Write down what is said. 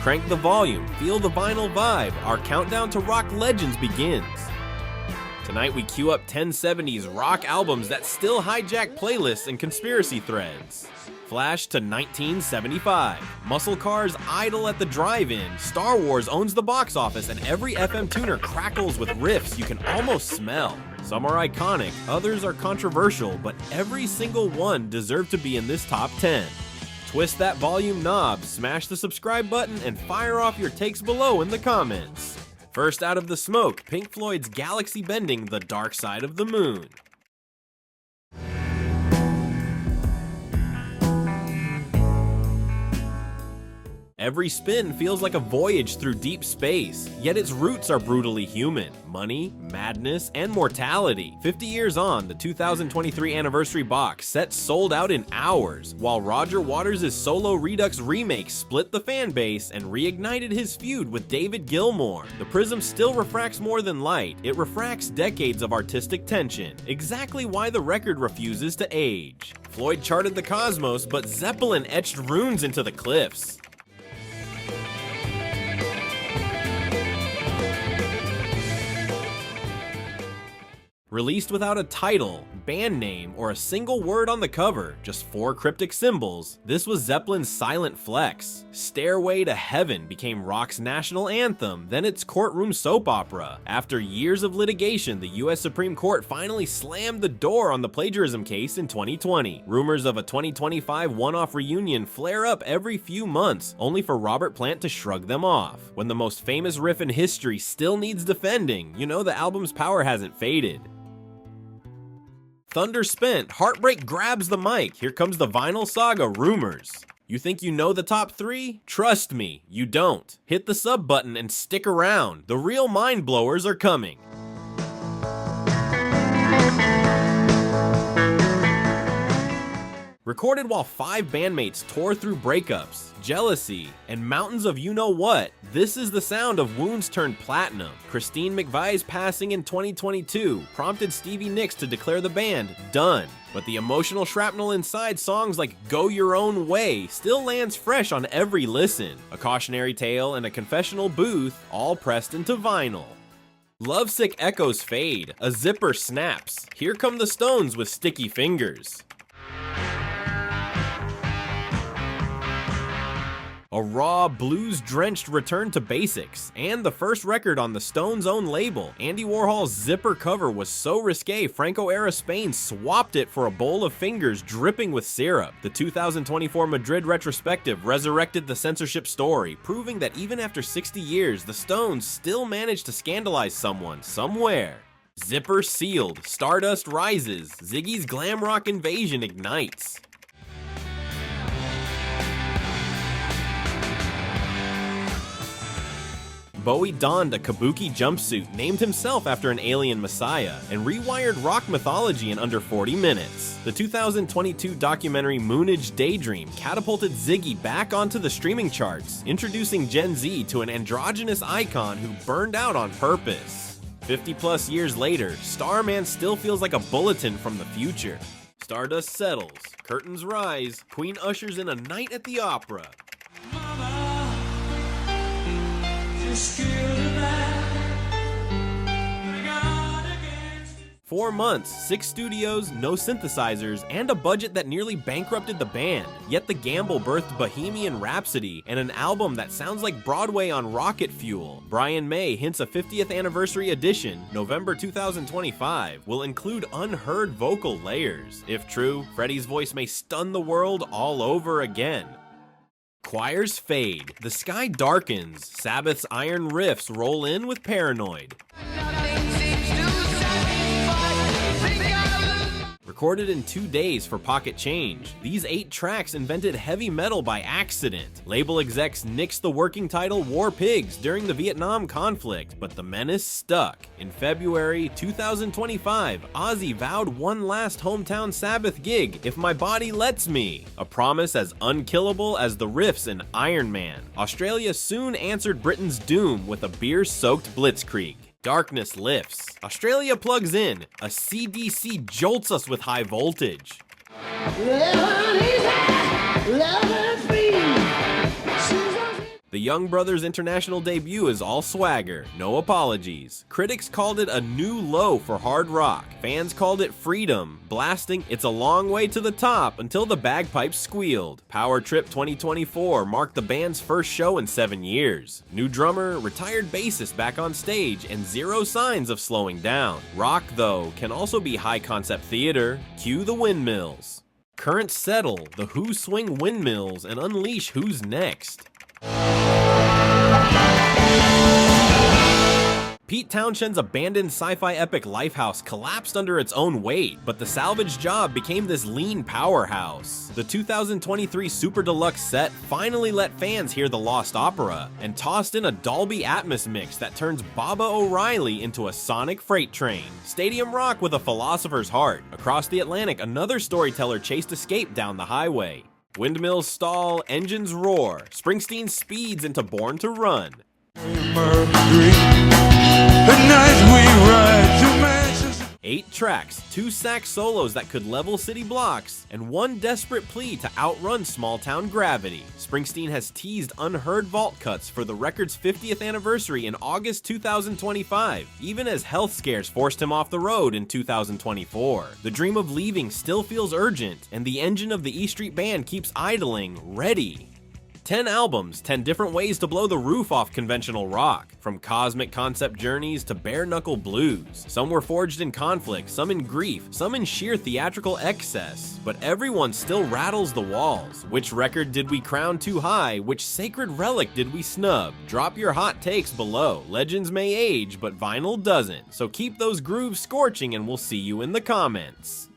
Crank the volume, feel the vinyl vibe, our countdown to rock legends begins. Tonight we queue up 1070s rock albums that still hijack playlists and conspiracy threads. Flash to 1975. Muscle cars idle at the drive-in, Star Wars owns the box office, and every FM tuner crackles with riffs you can almost smell. Some are iconic, others are controversial, but every single one deserved to be in this top 10. Twist that volume knob, smash the subscribe button, and fire off your takes below in the comments. First out of the smoke, Pink Floyd's galaxy-bending The Dark Side of the Moon. Every spin feels like a voyage through deep space, yet its roots are brutally human. Money, madness, and mortality. 50 years on, the 2023 anniversary box set sold out in hours, while Roger Waters' Solo Redux remake split the fan base and reignited his feud with David Gilmour. The prism still refracts more than light, it refracts decades of artistic tension. Exactly why the record refuses to age. Floyd charted the cosmos, but Zeppelin etched runes into the cliffs. Released without a title, band name, or a single word on the cover, just 4 cryptic symbols, this was Zeppelin's silent flex. Stairway to Heaven became rock's national anthem, then its courtroom soap opera. After years of litigation, the US Supreme Court finally slammed the door on the plagiarism case in 2020. Rumors of a 2025 one-off reunion flare up every few months, only for Robert Plant to shrug them off. When the most famous riff in history still needs defending, you know the album's power hasn't faded. Thunder spent, Heartbreak grabs the mic, here comes the vinyl saga Rumors. You think you know the top 3? Trust me, you don't. Hit the sub button and stick around, the real mind blowers are coming. Recorded while 5 bandmates tore through breakups, jealousy, and mountains of you-know-what, this is the sound of Wounds turned platinum. Christine McVie's passing in 2022 prompted Stevie Nicks to declare the band done. But the emotional shrapnel inside songs like Go Your Own Way still lands fresh on every listen. A cautionary tale and a confessional booth, all pressed into vinyl. Lovesick echoes fade, a zipper snaps. Here come the Stones with Sticky Fingers. A raw, blues-drenched return to basics, and the first record on the Stones' own label. Andy Warhol's Zipper cover was so risque, Franco-era Spain swapped it for a bowl of fingers dripping with syrup. The 2024 Madrid retrospective resurrected the censorship story, proving that even after 60 years, the Stones still managed to scandalize someone, somewhere. Zipper sealed, Stardust rises, Ziggy's glam rock invasion ignites. Bowie donned a kabuki jumpsuit, named himself after an alien messiah, and rewired rock mythology in under 40 minutes. The 2022 documentary Moonage Daydream catapulted Ziggy back onto the streaming charts, introducing Gen Z to an androgynous icon who burned out on purpose. 50 plus years later, Starman still feels like a bulletin from the future. Stardust settles, curtains rise, Queen ushers in a night at the opera. 4 months, 6 studios, no synthesizers, and a budget that nearly bankrupted the band. Yet the gamble birthed Bohemian Rhapsody and an album that sounds like Broadway on rocket fuel. Brian May hints a 50th anniversary edition, November 2025, will include unheard vocal layers. If true, Freddie's voice may stun the world all over again. Choirs fade, the sky darkens, Sabbath's iron riffs roll in with Paranoid. Recorded in 2 days for pocket change, these 8 tracks invented heavy metal by accident. Label execs nixed the working title War Pigs during the Vietnam conflict, but the menace stuck. In February 2025, Ozzy vowed one last hometown Sabbath gig, If My Body Lets Me, a promise as unkillable as the riffs in Iron Man. Australia soon answered Britain's doom with a beer-soaked blitzkrieg. Darkness lifts. Australia plugs in. A CDC jolts us with high voltage. The Young Brothers' international debut is all swagger, no apologies. Critics called it a new low for hard rock. Fans called it freedom, blasting "It's a long way to the top" until the bagpipes squealed. Power Trip 2024 marked the band's first show in 7 years. New drummer, retired bassist back on stage, and zero signs of slowing down. Rock, though, can also be high-concept theater. Cue the windmills. Currents settle, the Who swing windmills and unleash Who's next. Pete Townshend's abandoned sci-fi epic Lifehouse collapsed under its own weight, but the salvage job became this lean powerhouse. The 2023 Super Deluxe set finally let fans hear the lost opera, and tossed in a Dolby Atmos mix that turns Baba O'Reilly into a sonic freight train. Stadium rock with a philosopher's heart. Across the Atlantic, another storyteller chased escape down the highway. Windmills stall, engines roar. Springsteen speeds into Born to Run. At night we ride to mansions. 8 tracks, 2 sax solos that could level city blocks, and one desperate plea to outrun small-town gravity. Springsteen has teased unheard vault cuts for the record's 50th anniversary in August 2025, even as health scares forced him off the road in 2024. The dream of leaving still feels urgent, and the engine of the E Street Band keeps idling, ready. 10 albums, 10 different ways to blow the roof off conventional rock, from cosmic concept journeys to bare-knuckle blues. Some were forged in conflict, some in grief, some in sheer theatrical excess. But everyone still rattles the walls. Which record did we crown too high? Which sacred relic did we snub? Drop your hot takes below. Legends may age, but vinyl doesn't. So keep those grooves scorching and we'll see you in the comments.